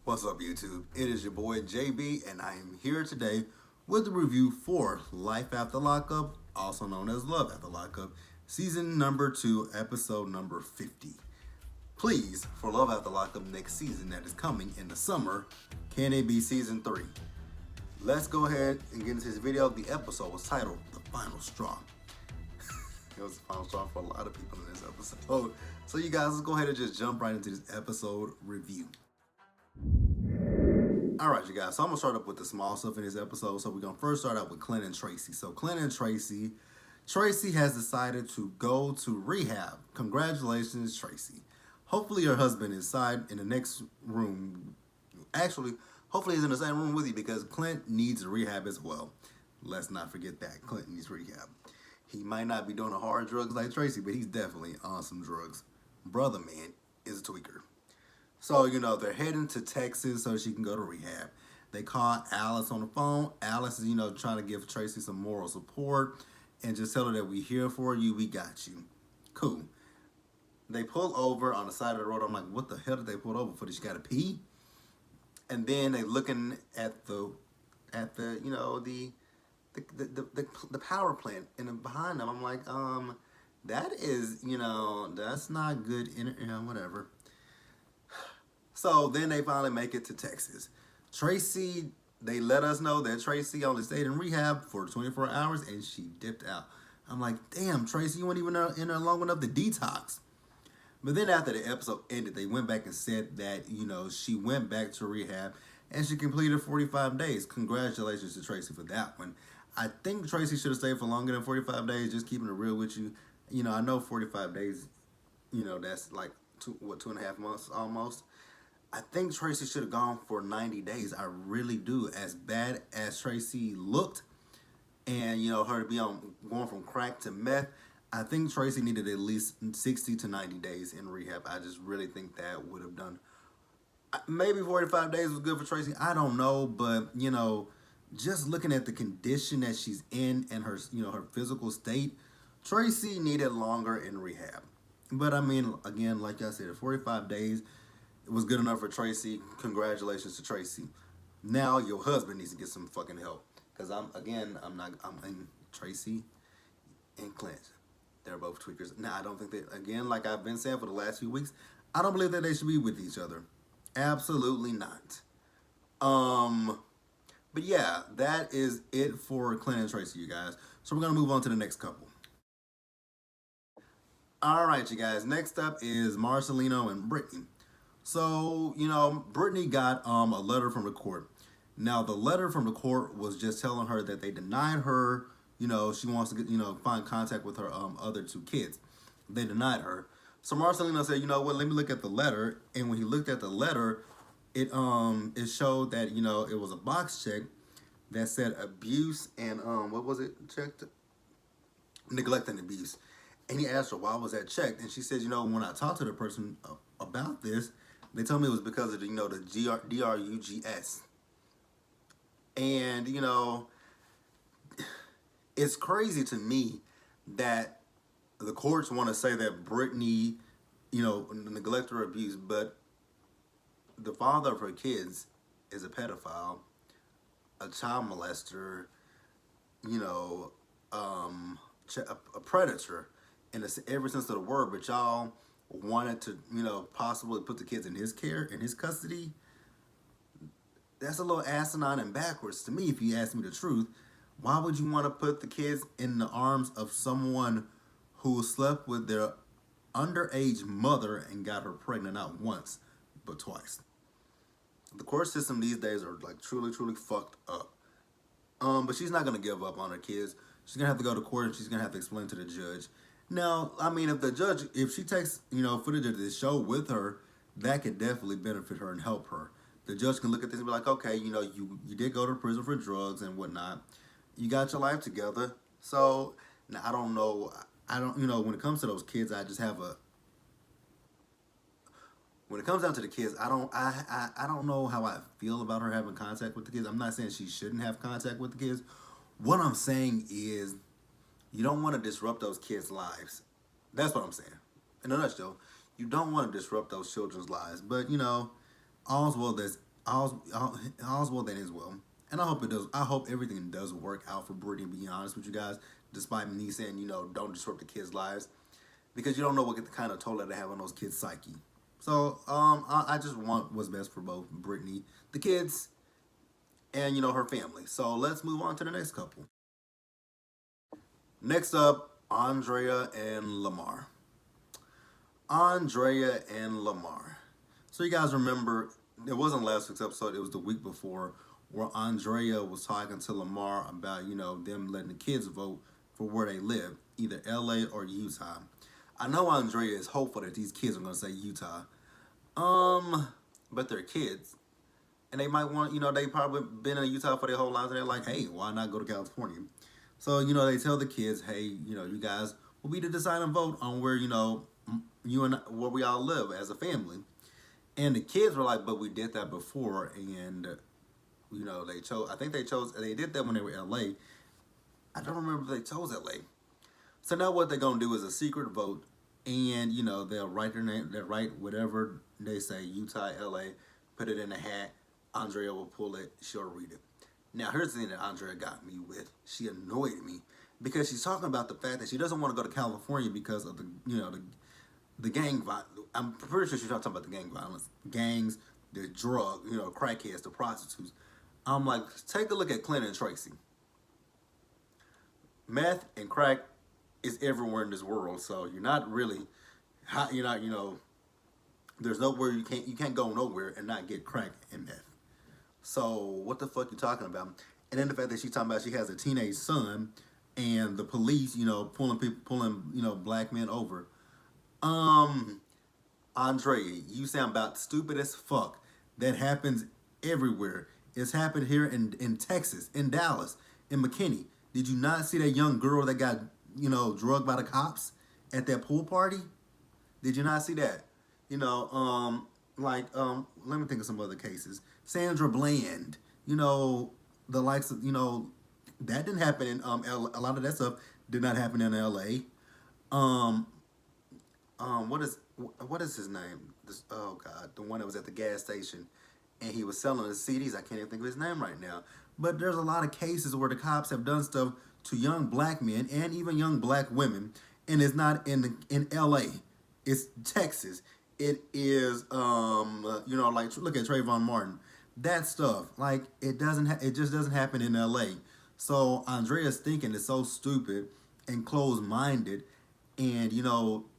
What's up, YouTube? It is your boy JB, and I am here today with a review for Life After Lockup, also known as Love After Lockup, season number 2, episode number 50. Please, for Love After Lockup next season that is coming in the summer, can it be season 3? Let's go ahead and get into this video. The episode was titled The Final Straw. It was the final straw for a lot of people in this episode. So you guys, let's go ahead and just jump right into this episode review. Alright, you guys, so I'm going to start up with the small stuff in this episode. So we're going to first start out with Clint and Tracy. So Clint and Tracy has decided to go to rehab. Congratulations, Tracy. Hopefully your husband is inside in the next room. Actually, hopefully he's in the same room with you because Clint needs rehab as well. Let's not forget that. Clint needs rehab. He might not be doing the hard drugs like Tracy, but he's definitely on some drugs. Brother man is a tweaker. So, they're heading to Texas so she can go to rehab. They call Alice on the phone. Alice is, trying to give Tracy some moral support and just tell her that we're here for you, we got you. Cool. They pull over on the side of the road. I'm like, what the hell did they pull over for? Did she gotta pee? And then they looking at the power plant and behind them. I'm like, that is, that's not good, whatever. So then they finally make it to Texas. Tracy, they let us know that Tracy only stayed in rehab for 24 hours and she dipped out. I'm like, damn, Tracy, you weren't even in there long enough to detox. But then after the episode ended, they went back and said that, she went back to rehab and she completed 45 days. Congratulations to Tracy for that one. I think Tracy should have stayed for longer than 45 days, just keeping it real with you. I know 45 days, that's like 2.5 months almost. I think Tracy should have gone for 90 days. I really do. As bad as Tracy looked and, her to be going from crack to meth, I think Tracy needed at least 60 to 90 days in rehab. I just really think that would have done. Maybe 45 days was good for Tracy. I don't know. But, just looking at the condition that she's in and her, her physical state, Tracy needed longer in rehab. But, I mean, again, like I said, 45 days, it was good enough for Tracy. Congratulations to Tracy. Now your husband needs to get some fucking help. Because I'm in Tracy and Clint. They're both tweakers. Now, I don't think that, again, like I've been saying for the last few weeks, I don't believe that they should be with each other. Absolutely not. But yeah, that is it for Clint and Tracy, you guys. So we're going to move on to the next couple. All right, you guys. Next up is Marcelino and Britain. So, Brittany got a letter from the court. Now, the letter from the court was just telling her that they denied her, she wants to get, find contact with her other 2 kids. They denied her. So Marcelino said, let me look at the letter. And when he looked at the letter, it showed that, it was a box check that said abuse and, what was it checked? Neglect and abuse. And he asked her, why was that checked? And she said, when I talked to the person about this, they told me it was because of the, the DRUGS. And, it's crazy to me that the courts want to say that Brittany, neglect or abuse, but the father of her kids is a pedophile, a child molester, a predator in every sense of the word, but y'all wanted to, possibly put the kids in his care, in his custody. That's a little asinine and backwards to me, if you ask me the truth. Why would you want to put the kids in the arms of someone who slept with their underage mother and got her pregnant not once, but twice? The court system these days are like truly, truly fucked up. But she's not going to give up on her kids. She's going to have to go to court and she's going to have to explain to the judge. Now, I mean, if she takes, footage of this show with her, that could definitely benefit her and help her. The judge can look at this and be like, okay, you did go to prison for drugs and whatnot. You got your life together. So, now I don't know, when it comes to those kids, I just have when it comes down to the kids, I don't know how I feel about her having contact with the kids. I'm not saying she shouldn't have contact with the kids. What I'm saying is, you don't want to disrupt those kids' lives. That's what I'm saying. In a nutshell, you don't want to disrupt those children's lives. But, all's well all's well that is well. And I hope it does. I hope everything does work out for Brittany. To be honest with you guys, despite me saying don't disrupt the kids' lives, because you don't know what kind of toll that they have on those kids' psyche. So I just want what's best for both Brittany, the kids, and her family. So let's move on to the next couple. Next up, Andrea and Lamar. Andrea and Lamar. So you guys remember, it wasn't last week's episode, it was the week before, where Andrea was talking to Lamar about, them letting the kids vote for where they live, either LA or Utah. I know Andrea is hopeful that these kids are going to say Utah. But they're kids. And they might want, they probably been in Utah for their whole lives, and they're like, hey, why not go to California? So, they tell the kids, hey, you guys will be the deciding vote on where, you and where we all live as a family. And the kids were like, but we did that before, and they did that when they were in LA. I don't remember if they chose LA. So now what they're gonna do is a secret vote, and they'll write their name, they'll write whatever they say, Utah, LA, put it in a hat. Andrea will pull it, she'll read it. Now here's the thing that Andrea got me with. She annoyed me because she's talking about the fact that she doesn't want to go to California because of the gang violence. I'm pretty sure she's not talking about the gang violence, gangs, the drug, crackheads, the prostitutes. I'm like, take a look at Clint and Tracy. Meth and crack is everywhere in this world, so you're not really, there's nowhere you can't go nowhere and not get crack and meth. So what the fuck you talking about? And then the fact that she's talking about she has a teenage son, and the police, pulling black men over. Andrea, you sound about stupid as fuck. That happens everywhere. It's happened here in Texas, in Dallas, in McKinney. Did you not see that young girl that got, drugged by the cops at that pool party? Did you not see that? Let me think of some other cases. Sandra Bland, the likes of, that didn't happen in a lot of that stuff did not happen in LA. What is his name? Oh God, the one that was at the gas station, and he was selling the CDs. I can't even think of his name right now. But there's a lot of cases where the cops have done stuff to young black men and even young black women, and it's not in LA. It's Texas. It is like look at Trayvon Martin. That stuff, like it just doesn't happen in LA. So Andrea's thinking is so stupid and closed-minded, and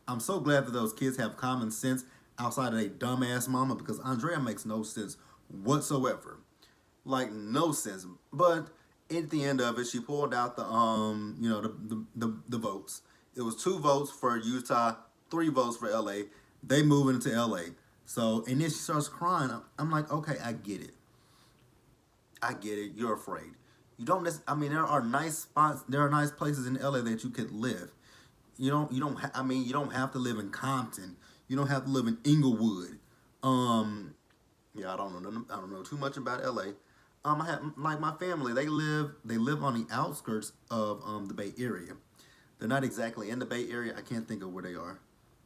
I'm so glad that those kids have common sense outside of a dumbass mama, because Andrea makes no sense whatsoever. Like no sense. But at the end of it, she pulled out the votes. It was 2 votes for Utah, 3 votes for LA. They moving into LA. So, and then she starts crying. I'm like, okay, I get it. I get it. You're afraid. You don't. There are nice spots. There are nice places in LA that you could live. You don't have to live in Compton. You don't have to live in Inglewood. Yeah, I don't know too much about LA. I have my family. They live on the outskirts of the Bay Area. They're not exactly in the Bay Area. I can't think of where they are.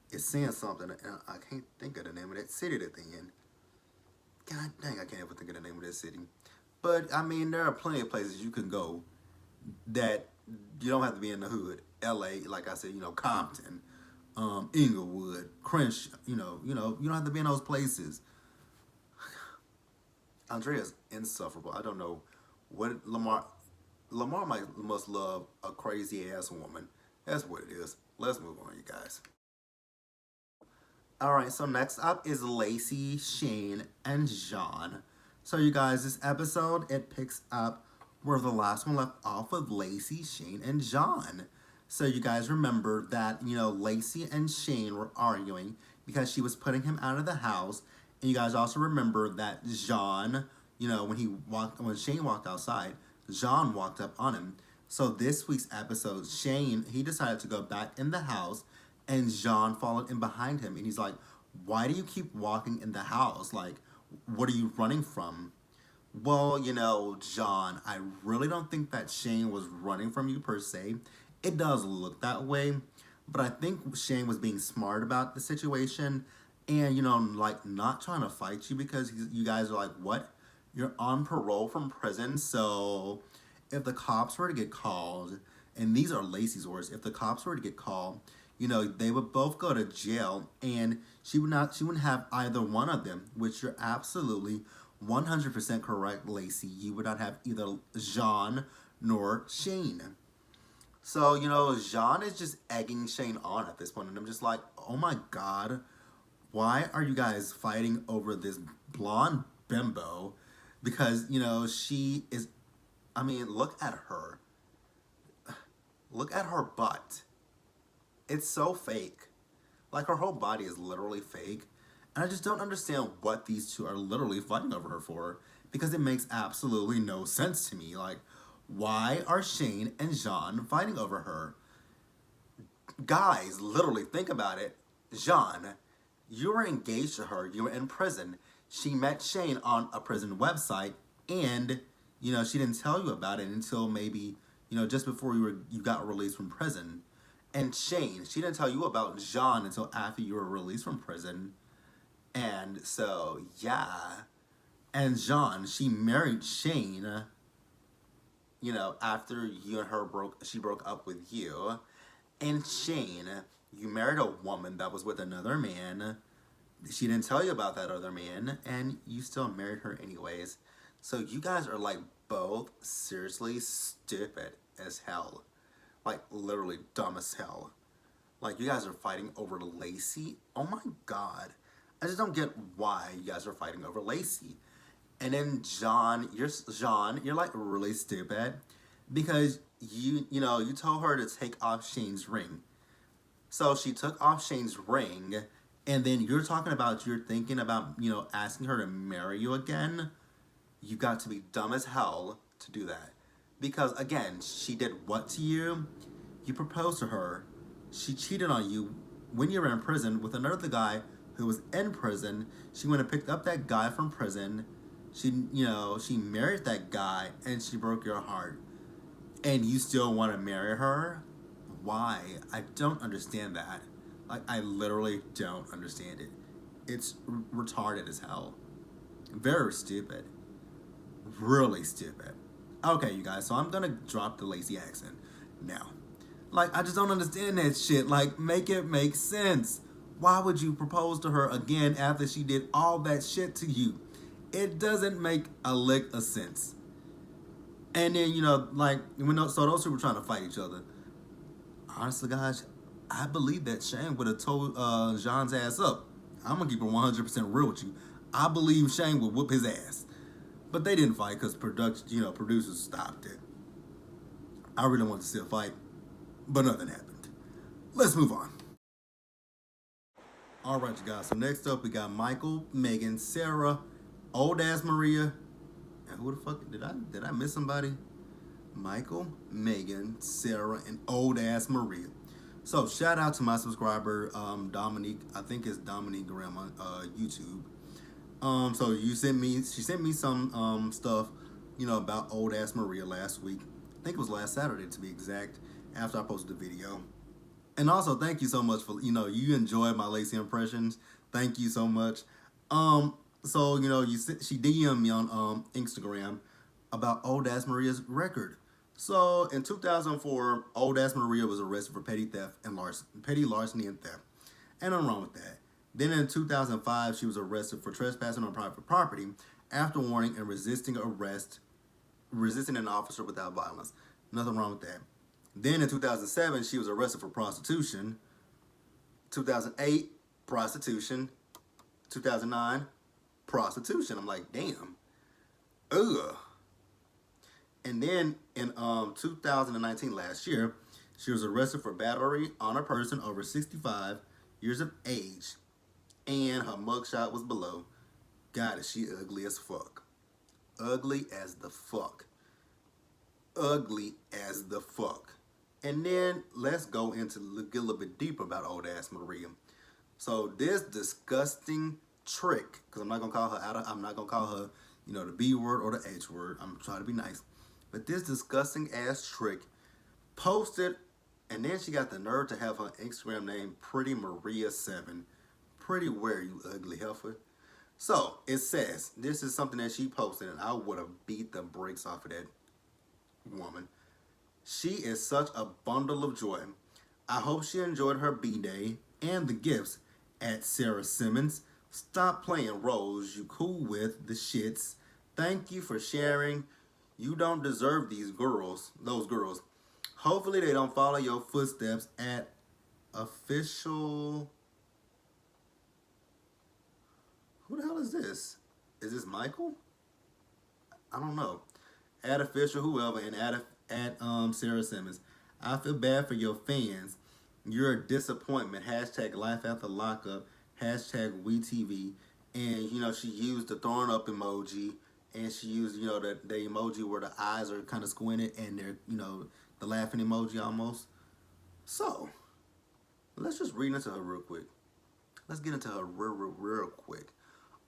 It's saying something, and I can't think of the name of that city that they're in. God dang, I can't ever think of the name of that city. But there are plenty of places you can go that you don't have to be in the hood. LA, like I said, Compton, Inglewood, Crenshaw, you don't have to be in those places. Andrea's insufferable. I don't know what Lamar must love a crazy ass woman. That's what it is. Let's move on, you guys. Alright, so next up is Lacey, Shane, and John. So you guys, this episode, it picks up where the last one left off with Lacey, Shane, and John. So you guys remember that, Lacey and Shane were arguing because she was putting him out of the house. And you guys also remember that John, when Shane walked outside, John walked up on him. So this week's episode, Shane, he decided to go back in the house, and John followed in behind him. And he's like, why do you keep walking in the house? Like, what are you running from? Well, John, I really don't think that Shane was running from you per se. It does look that way, but I think Shane was being smart about the situation, and like not trying to fight you because you guys are like, what? You're on parole from prison, so if the cops were to get called, and these are Lacey's words, if the cops were to get called, they would both go to jail, and she wouldn't have either one of them, which you're absolutely 100% correct, Lacey. You would not have either Jean nor Shane. So, Jean is just egging Shane on at this point, and I'm just like, oh my god, why are you guys fighting over this blonde bimbo? Because, she is, I mean, look at her. Look at her butt. It's so fake. Like, her whole body is literally fake. And I just don't understand what these two are literally fighting over her for. Because it makes absolutely no sense to me. Like, why are Shane and Jean fighting over her? Guys, literally, think about it. Jean, you were engaged to her. You were in prison. She met Shane on a prison website. And, she didn't tell you about it until maybe, just before you got released from prison. And Shane, she didn't tell you about Jean until after you were released from prison. And so, yeah. And Jean, she married Shane, after you and her she broke up with you. And Shane, you married a woman that was with another man. She didn't tell you about that other man, and you still married her anyways. So you guys are like both seriously stupid as hell. Like literally dumb as hell. Like you guys are fighting over Lacey. Oh my god. I just don't get why you guys are fighting over Lacey. And then Jean, you're like really stupid because you told her to take off Shane's ring. So she took off Shane's ring, and then you're thinking about, asking her to marry you again. You got to be dumb as hell to do that. Because again, she did what to you? You proposed to her. She cheated on you when you were in prison with another guy who was in prison. She went and picked up that guy from prison. She married that guy, and she broke your heart. And you still want to marry her? Why? I don't understand that. Like, I literally don't understand it. It's retarded as hell. Very stupid. Really stupid. Okay, you guys, so I'm gonna drop the Lacey accent now. Like, I just don't understand that shit. Like, make it make sense. Why would you propose to her again after she did all that shit to you? It doesn't make a lick of sense. And then, so those two were trying to fight each other. Honestly, guys, I believe that Shane would have told Jean's ass up. I'm going to keep it 100% real with you. I believe Shane would whoop his ass. But they didn't fight because producers stopped it. I really wanted to see a fight, but nothing happened. Let's move on. All right, you guys. So next up, we got Michael, Megan, Sarah, old ass Maria, and who the fuck did I miss somebody? Michael, Megan, Sarah, and old ass Maria. So shout out to my subscriber, Dominique. I think it's Dominique Graham on YouTube. So she sent me some stuff, about old ass Maria last week. I think it was last Saturday to be exact, after I posted the video. And also thank you so much for, you enjoyed my Lacey impressions. Thank you so much. So, she DM'd me on Instagram about old ass Maria's record. So in 2004, old ass Maria was arrested for petty larceny and theft. And I'm wrong with that. Then in 2005, she was arrested for trespassing on private property after warning and resisting an officer without violence. Nothing wrong with that. Then in 2007, she was arrested for prostitution. 2008, prostitution. 2009, prostitution. I'm like, damn. Ugh. And then in 2019, last year, she was arrested for battery on a person over 65 years of age. And her mugshot was below. God, is she ugly as fuck. Ugly as the fuck. Ugly as the fuck. And then let's get a little bit deeper about old ass Maria. So this disgusting trick, because I'm not gonna call her the B word or the H word. I'm trying to be nice. But this disgusting ass trick posted, and then she got the nerve to have her Instagram name Pretty Maria 7. pretty weird, you ugly heifer. So it says this is something that she posted, and I would have beat the brakes off of that woman. She is such a bundle of joy. I hope she enjoyed her B-Day and the gifts at Sarah Simmons. Stop playing roles you cool with the shits. Thank you for sharing. You don't deserve those girls. Hopefully they don't follow your footsteps at official. Who the hell is this? Is this Michael? I don't know. At official whoever and at Sarah Simmons. I feel bad for your fans. You're a disappointment. Hashtag life after lockup. Hashtag WeTV. And she used the throwing up emoji, and she used the emoji where the eyes are kind of squinted and they're the laughing emoji almost. So let's just read into her real quick. Let's get into her real quick.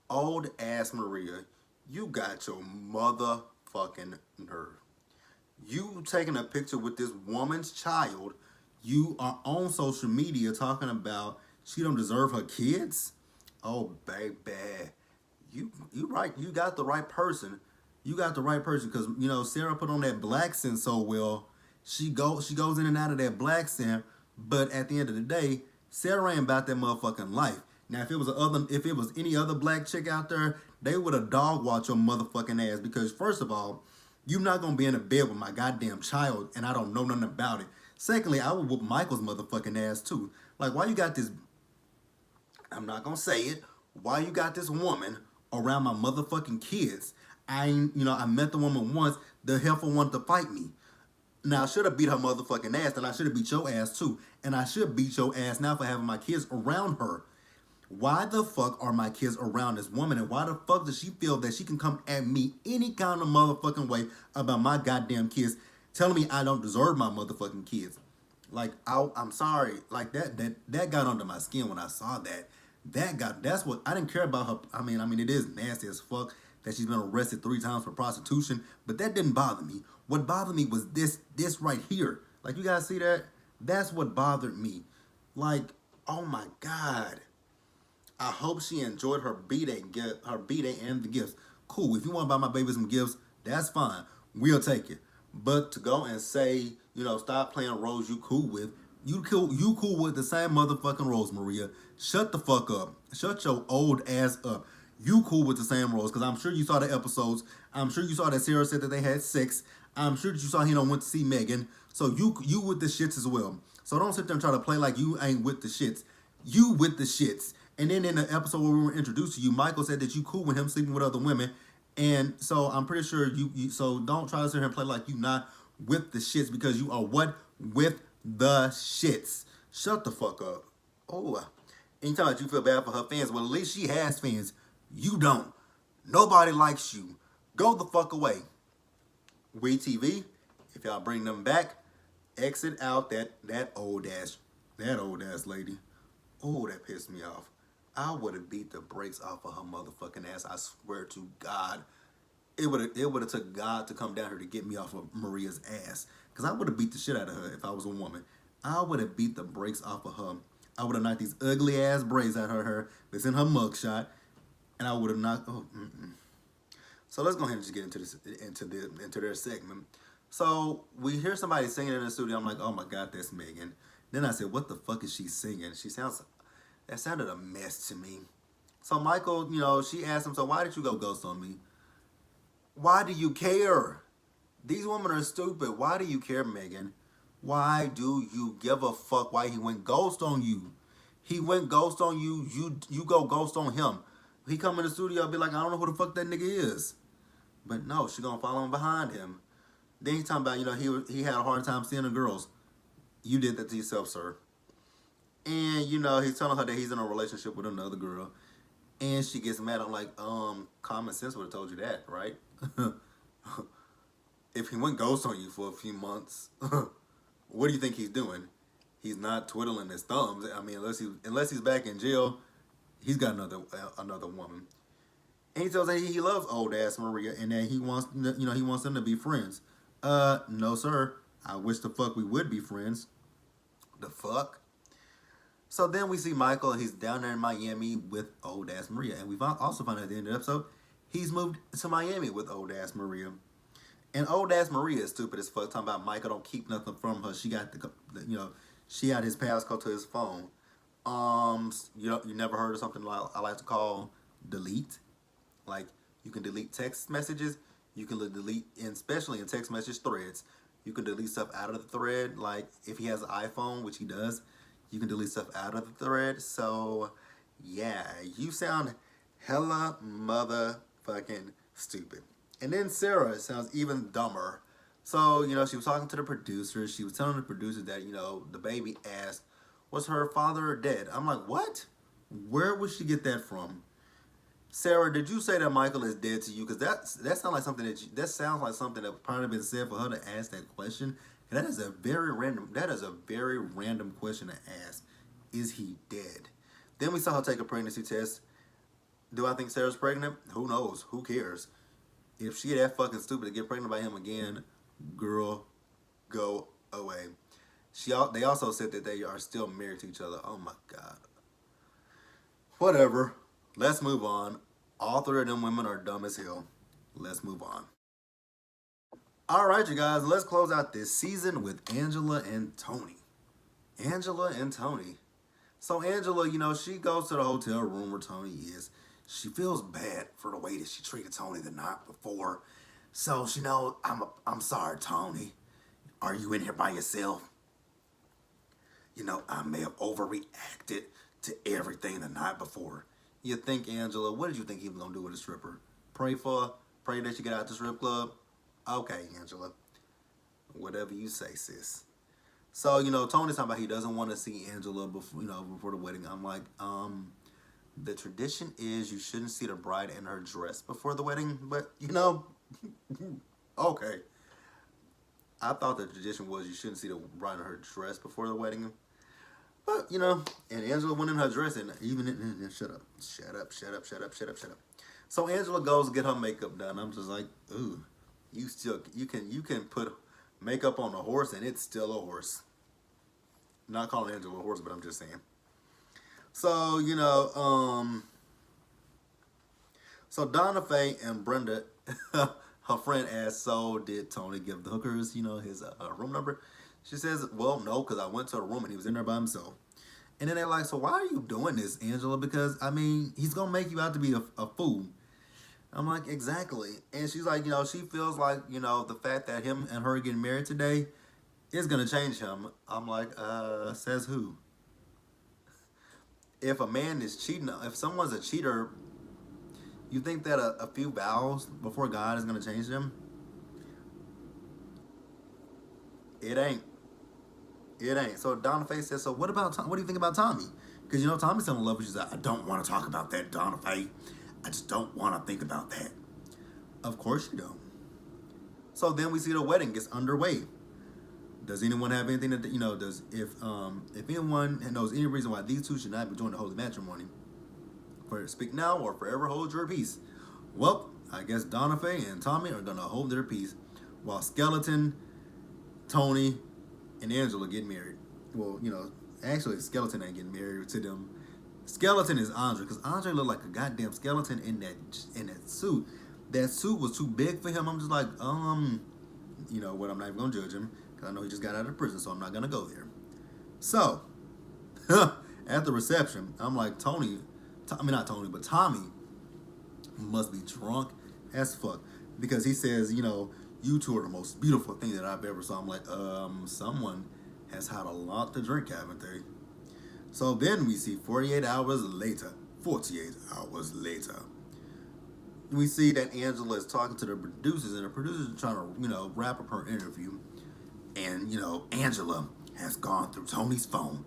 Old ass Maria, you got your motherfucking nerve. You taking a picture with this woman's child. You are on social media talking about she don't deserve her kids. Oh baby, you right. You got the right person. You got the right person because Sarah put on that black scent so well. She goes in and out of that black scent, but at the end of the day, Sarah ain't about that motherfucking life. Now, if it was any other black chick out there, they would have dog watched your motherfucking ass because first of all, you're not gonna be in a bed with my goddamn child and I don't know nothing about it. Secondly, I would whoop Michael's motherfucking ass too. Like, why you got this? I'm not gonna say it. Why you got this woman around my motherfucking kids? I met the woman once. The heifer wanted to fight me. Now, I should have beat her motherfucking ass, and I should have beat your ass too. And I should beat your ass now for having my kids around her. Why the fuck are my kids around this woman? And why the fuck does she feel that she can come at me any kind of motherfucking way about my goddamn kids, telling me I don't deserve my motherfucking kids? Like, I'm sorry. Like, that got under my skin when I saw that. That's what, I didn't care about her. I mean, it is nasty as fuck that she's been arrested 3 times for prostitution, but that didn't bother me. What bothered me was this right here. Like, you guys see that? That's what bothered me. Like, oh my God. I hope she enjoyed her B-Day and the gifts. Cool. If you want to buy my baby some gifts, that's fine. We'll take it. But to go and say, stop playing roles you cool with. You cool with the same motherfucking roles, Maria. Shut the fuck up. Shut your old ass up. You cool with the same roles, because I'm sure you saw the episodes. I'm sure you saw that Sarah said that they had sex. I'm sure that you saw he went to see Megan. So you with the shits as well. So don't sit there and try to play like you ain't with the shits. You with the shits. And then in the episode where we were introduced to you, Michael said that you cool with him sleeping with other women. And so I'm pretty sure so don't try to sit here and play like you not with the shits, because you are what? With the shits. Shut the fuck up. Oh, anytime that you feel bad for her fans, well, at least she has fans. You don't. Nobody likes you. Go the fuck away. WeTV, if y'all bring them back, exit out that old ass lady. Oh, that pissed me off. I would have beat the brakes off of her motherfucking ass. I swear to God. It would have took God to come down here to get me off of Maria's ass. Because I would have beat the shit out of her if I was a woman. I would have beat the brakes off of her. I would have knocked these ugly ass braids out of her that's in her mugshot. And I would have knocked... So let's go ahead and just get into their segment. So we hear somebody singing in the studio. I'm like, oh my God, that's Megan. Then I said, what the fuck is she singing? That sounded a mess to me. So Michael, she asked him, so why did you go ghost on me? Why do you care? These women are stupid. Why do you care, Megan? Why do you give a fuck why he went ghost on you? He went ghost on you. You go ghost on him. He come in the studio and be like, I don't know who the fuck that nigga is. But no, she gonna follow him behind him. Then he's talking about, he had a hard time seeing the girls. You did that to yourself, sir. And, he's telling her that he's in a relationship with another girl. And she gets mad. I'm like, common sense would have told you that, right? If he went ghost on you for a few months, what do you think he's doing? He's not twiddling his thumbs. I mean, unless he's back in jail, he's got another woman. And he tells her he loves old ass Maria and that he wants them to be friends. No, sir. I wish the fuck we would be friends. The fuck? So then we see Michael, he's down there in Miami with old ass Maria. And we also found out at the end of the episode, he's moved to Miami with old ass Maria. And old ass Maria is stupid as fuck, talking about Michael don't keep nothing from her. She got she had his passcode to his phone. You never heard of something I like to call delete? Like, you can delete text messages. You can delete, especially in text message threads, you can delete stuff out of the thread. Like, if he has an iPhone, which he does, you can delete stuff out of the thread. So, yeah, you sound hella motherfucking stupid. And then Sarah sounds even dumber. So, she was talking to the producers. She was telling the producers that, the baby asked, was her father dead? I'm like, what? Where would she get that from? Sarah, did you say that Michael is dead to you? Because that sounds like something that sounds like something that probably been said for her to ask that question. And that is a very random question to ask. Is he dead? Then we saw her take a pregnancy test. Do I think Sarah's pregnant? Who knows? Who cares? If she that fucking stupid to get pregnant by him again, girl, go away. They also said that they are still married to each other. Oh my God. Whatever. Let's move on. All three of them women are dumb as hell. Let's move on. All right, you guys. Let's close out this season with Angela and Tony. Angela and Tony. So Angela, she goes to the hotel room where Tony is. She feels bad for the way that she treated Tony the night before. So she knows, I'm sorry, Tony. Are you in here by yourself? I may have overreacted to everything the night before. You think, Angela, what did you think he was going to do with a stripper? Pray that you get out the strip club? Okay, Angela. Whatever you say, sis. So, Tony's talking about he doesn't want to see Angela before the wedding. I'm like, the tradition is you shouldn't see the bride in her dress before the wedding, but, okay. I thought the tradition was you shouldn't see the bride in her dress before the wedding. But, and Angela went in her dress and shut up. So Angela goes to get her makeup done. I'm just like, ooh, you can put makeup on a horse and it's still a horse. I'm not calling Angela a horse, but I'm just saying. So, so Donna Faye and Brenda, her friend asked, so did Tony give the hookers, his room number? She says, well, no, because I went to a room and he was in there by himself. And then they're like, so why are you doing this, Angela? Because, he's going to make you out to be a fool. I'm like, exactly. And she's like, she feels like, the fact that him and her getting married today is going to change him. I'm like, says who? If a man is cheating, if someone's a cheater, you think that a few vows before God is going to change them? It ain't. So Donna Faye says, so what do you think about Tommy? Because, Tommy's still in love with you. She's like, I don't want to talk about that, Donna Faye. I just don't want to think about that. Of course you don't. So then we see the wedding gets underway. Does anyone have anything that, if anyone knows any reason why these two should not be joining the holy matrimony, for speak now or forever hold your peace? Well, I guess Donna Faye and Tommy are going to hold their peace while Skeleton, Tony, and Angela get married. Well, actually Skeleton ain't getting married to them. Skeleton is Andre, because Andre looked like a goddamn skeleton in that suit. That suit was too big for him. I'm just like, you know what, I'm not even going to judge him, because I know he just got out of prison, so I'm not going to go there. So, at the reception, I'm like, Tommy must be drunk as fuck, because he says, you two are the most beautiful thing that I've ever saw. I'm like, someone has had a lot to drink, haven't they? So then we see 48 hours later, we see that Angela is talking to the producers, and the producers are trying to, wrap up her interview. And, Angela has gone through Tony's phone.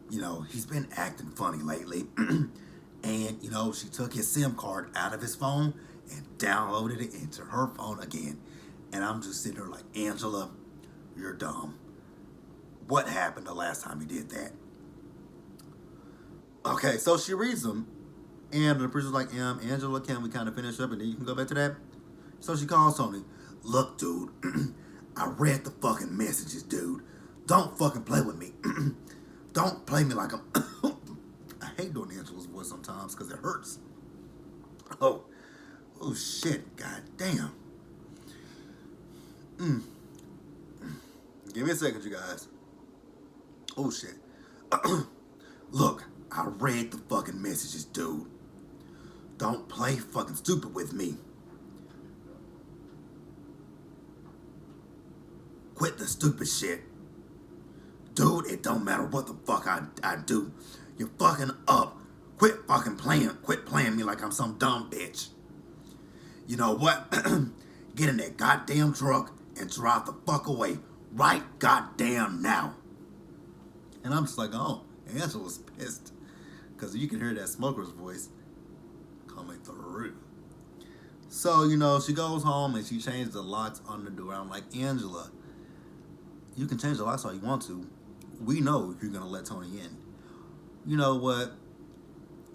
He's been acting funny lately. And, she took his SIM card out of his phone and downloaded it into her phone again. And I'm just sitting there like, Angela, you're dumb. What happened the last time you did that? Okay, so she reads them. And the producer's like, Angela, can we kind of finish up and then you can go back to that? So she calls Tony. Look, dude, I read the fucking messages, dude. Don't fucking play with me. Don't play me like I'm hate doing Angela's voice sometimes because it hurts. Oh shit, god damn. Give me a second, you guys. Oh shit. Look, I read the fucking messages, dude. Don't play fucking stupid with me. Quit the stupid shit. Dude, it don't matter what the fuck I do. You're fucking up. Quit fucking playing. Quit playing me like I'm some dumb bitch. You know what? Get in that goddamn truck and drive the fuck away. Right goddamn now. And I'm just like, oh, Angela's pissed. Because you can hear that smoker's voice coming through. So, you know, she goes home and she changes the locks on the door. I'm like, Angela, you can change the locks all you want to. We know you're going to let Tony in. You know what?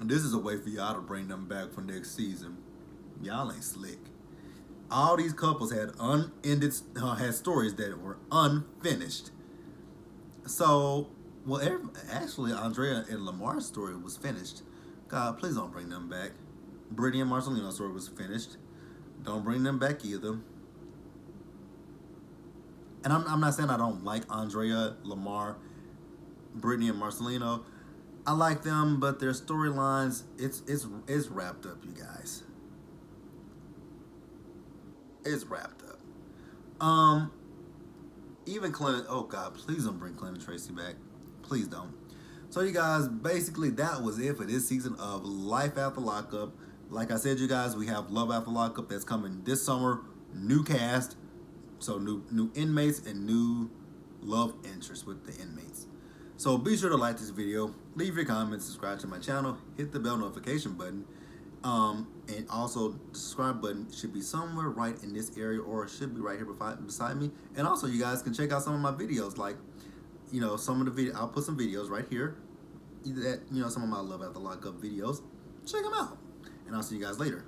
This is a way for y'all to bring them back for next season. Y'all ain't slick. All these couples had had stories that were unfinished. So, well, actually, Andreea and Lamar's story was finished. God, please don't bring them back. Brittany and Marcelino's story was finished. Don't bring them back either. And I'm not saying I don't like Andreea, Lamar, Brittany, and Marcelino. I like them, but their storylines, it's wrapped up, you guys. It's wrapped up. Even Clint, oh God, please don't bring Clint and Tracy back. Please don't. So you guys, basically that was it for this season of Life After Lockup. Like I said, you guys, we have Love After Lockup that's coming this summer. New cast. So new inmates and new love interest with the inmates. So be sure to like this video, leave your comments, subscribe to my channel, hit the bell notification button. And also the subscribe button should be somewhere right in this area, or it should be right here beside me. And also you guys can check out some of my videos, like, you know, some of the video, I'll put some videos right here that, you know, some of my Love After Lockup videos. Check them out. And I'll see you guys later.